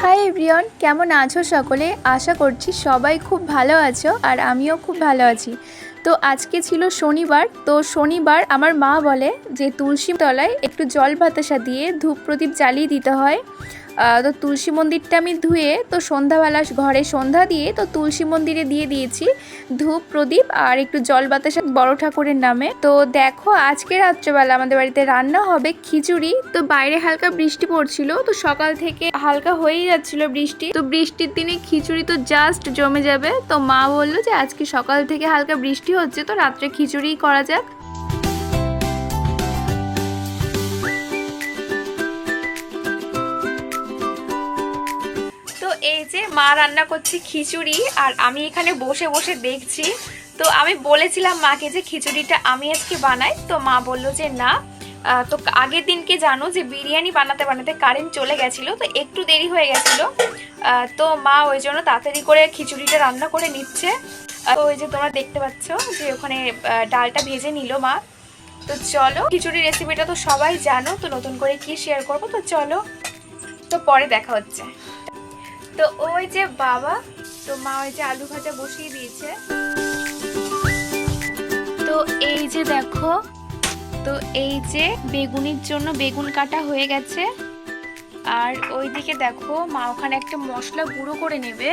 Hi everyone, কেমন আছো সকলে? আশা করছি সবাই খুব ভালো আছো আর আমিও খুব ভালো আছি। তো আজকে ছিল শনিবার। তো শনিবার আমার মা বলে যে তুলসী তলায় একটু জল বাতাসা দিয়ে ধূপ প্রদীপ জ্বালিয়ে দিতে হয়। তো তুলসী মন্দিরটা আমি ধুয়ে তো সন্ধ্যাবেলা ঘরে সন্ধ্যা দিয়ে তো তুলসী মন্দিরে দিয়ে দিয়েছি ধূপ প্রদীপ আর একটু জল বাতাসা বড় ঠাকুরের নামে। তো দেখো আজকে রাত্রেবেলা আমাদের বাড়িতে রান্না হবে খিচুড়ি। তো বাইরে হালকা বৃষ্টি পড়ছিল, তো সকাল থেকে হালকা হয়েই যাচ্ছিল বৃষ্টি। তো বৃষ্টির দিনে খিচুড়ি তো জাস্ট জমে যাবে। তো মা বললো যে আজকে সকাল থেকে হালকা বৃষ্টি হচ্ছে, তো রাত্রে খিচুড়ি করা যাক। এই যে মা রান্না করছে খিচুড়ি আর আমি এখানে বসে বসে দেখছি। তো আমি বলেছিলাম মাকে যে খিচুড়িটা আমি আজকে বানাই, তো মা বলল যে না। তো আগের দিনকে জানো যে বিরিয়ানি বানাতে বানাতে কারেন্ট চলে গেছিলো, তো একটু দেরি হয়ে গেছিলো। তো মা ওই জন্য তাড়াতাড়ি করে খিচুড়িটা রান্না করে নিচ্ছে। তো ওই যে তোমরা দেখতে পাচ্ছ যে ওখানে ডালটা ভেজে নিল মা। তো চলো, খিচুড়ির রেসিপিটা তো সবাই জানো, তো নতুন করে কি শেয়ার করবো। তো চলো, তো পরে দেখা হচ্ছে। তো ওই যে বাবা, তো মা ওই যে আলু ভাজা বসিয়ে দিয়েছে। তো এই যে দেখো, তো এই যে বেগুনির জন্য বেগুন কাটা হয়ে গেছে। আর ওইদিকে দেখো মা ওখানে একটা মশলা গুঁড়ো করে নেবে।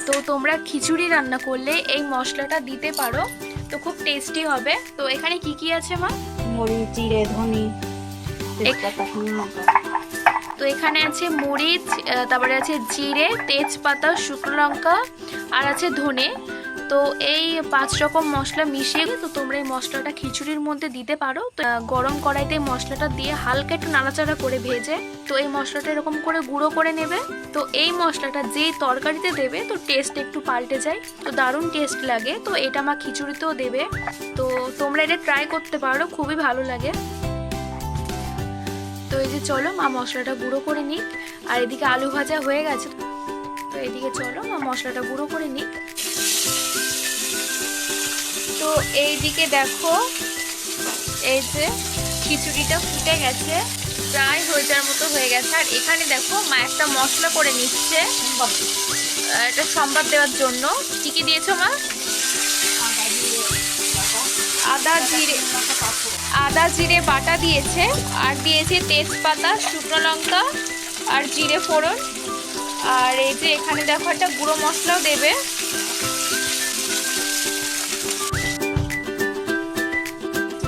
তো তোমরা খিচুড়ি রান্না করলে এই মশলাটা দিতে পারো, তো খুব টেস্টি হবে। তো এখানে কি কি আছে মা? মরিচ, জিরে, ধনে, তো এখানে আছে মরিচ, তারপরে আছে জিরে, তেজপাতা, শুকনো লঙ্কা আর আছে ধনে। তো এই 5 রকম মশলা মিশিয়ে তো তোমরা এই মশলাটা খিচুড়ির মধ্যে দিতে পারো। তো গরম কড়াইতে মশলাটা দিয়ে হালকা একটু নাড়াচাড়া করে ভেজে তো এই মশলাটা এরকম করে গুঁড়ো করে নেবে। তো এই মশলাটা যেই তরকারিতে দেবে তো টেস্ট একটু পাল্টে যায়, তো দারুণ টেস্ট লাগে। তো এটা মা খিচুড়িতেও দেবে, তো তোমরা এটা ট্রাই করতে পারো, খুবই ভালো লাগে। তো এই যে চলো মা মশলাটা গুঁড়ো করে নিক। আর এদিকে আলু ভাজা হয়ে গেছে, তো এদিকে চলো মা মশলাটা গুঁড়ো করে নিক। তো এইদিকে দেখো এই যে খিচুড়িটা ফুটে গেছে, প্রায় হয়ে যাওয়ার মতো হয়ে গেছে। আর এখানে দেখো মা একটা মশলা করে নিচ্ছে, এটা সম্বাদ দেওয়ার জন্য। কি কি দিয়েছো মা? আদা জিরে বাটা দিয়েছে, আর দিয়েছে তেজপাতা, শুকনো লঙ্কা আর জিরে ফোড়ন। আর এই যে এখানে দেখো একটা গুঁড়ো মশলাও দেবে।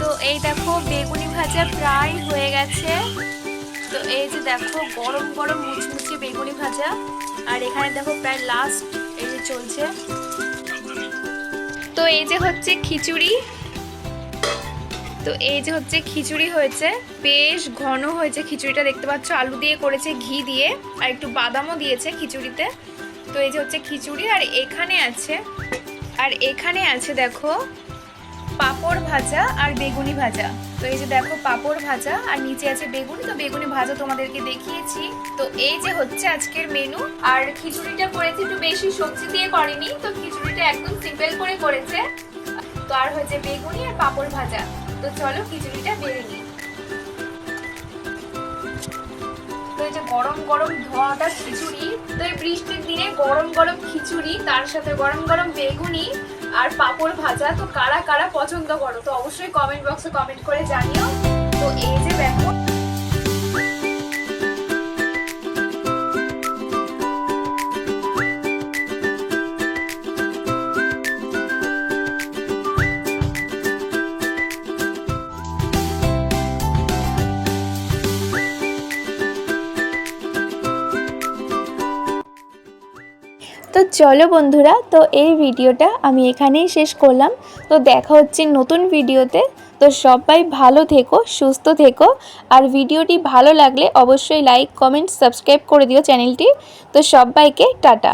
তো এই দেখো বেগুনি ভাজা প্রায় হয়ে গেছে। তো এই যে দেখো গরম গরম মুচমুচে বেগুনি ভাজা। আর এখানে দেখো প্রায় লাস্ট এই যে চলছে। তো এই যে হচ্ছে খিচুড়ি। তো এই যে হচ্ছে খিচুড়ি হয়েছে, বেশ ঘন হয়েছে খিচুড়িটা, দেখতে পাচ্ছ আলু দিয়ে করেছে, ঘি দিয়ে, আর একটু বাদামও দিয়েছে খিচুড়িতে। তো এই যে হচ্ছে খিচুড়ি। আর এখানে আছে দেখো পাঁপড় ভাজা আর বেগুনি ভাজা। তো এই যে দেখো পাঁপড় ভাজা আর নিচে আছে বেগুনি। তো বেগুনি ভাজা তোমাদেরকে দেখিয়েছি। তো এই যে হচ্ছে আজকের মেনু। আর খিচুড়িটা করেছে একটু বেশি সবজি দিয়ে করেনি, তো খিচুড়িটা একদম সিম্পল করে করেছে। তো আর হয়েছে বেগুনি আর পাঁপড় ভাজা। তো চলো খিচুড়িটা বেড়ে নিই। তো এই যে গরম গরম ধোঁয়াটা খিচুড়ি, তো এই বৃষ্টির দিনে গরম গরম খিচুড়ি, তার সাথে গরম গরম বেগুনি আর পাঁপড় ভাজা। তো কারা কারা পছন্দ করো তো অবশ্যই কমেন্ট বক্সে কমেন্ট করে জানিও। তো এই যে দেখো তো চলো বন্ধুরা, তো এই ভিডিওটা আমি এখানেই শেষ করলাম। তো দেখা হচ্ছে নতুন ভিডিওতে। তো সবাই ভালো থেকো, সুস্থ থেকো। আর ভিডিওটি ভালো লাগলে অবশ্যই লাইক, কমেন্ট, সাবস্ক্রাইব করে দিও চ্যানেলটি। তো সবাইকে টাটা।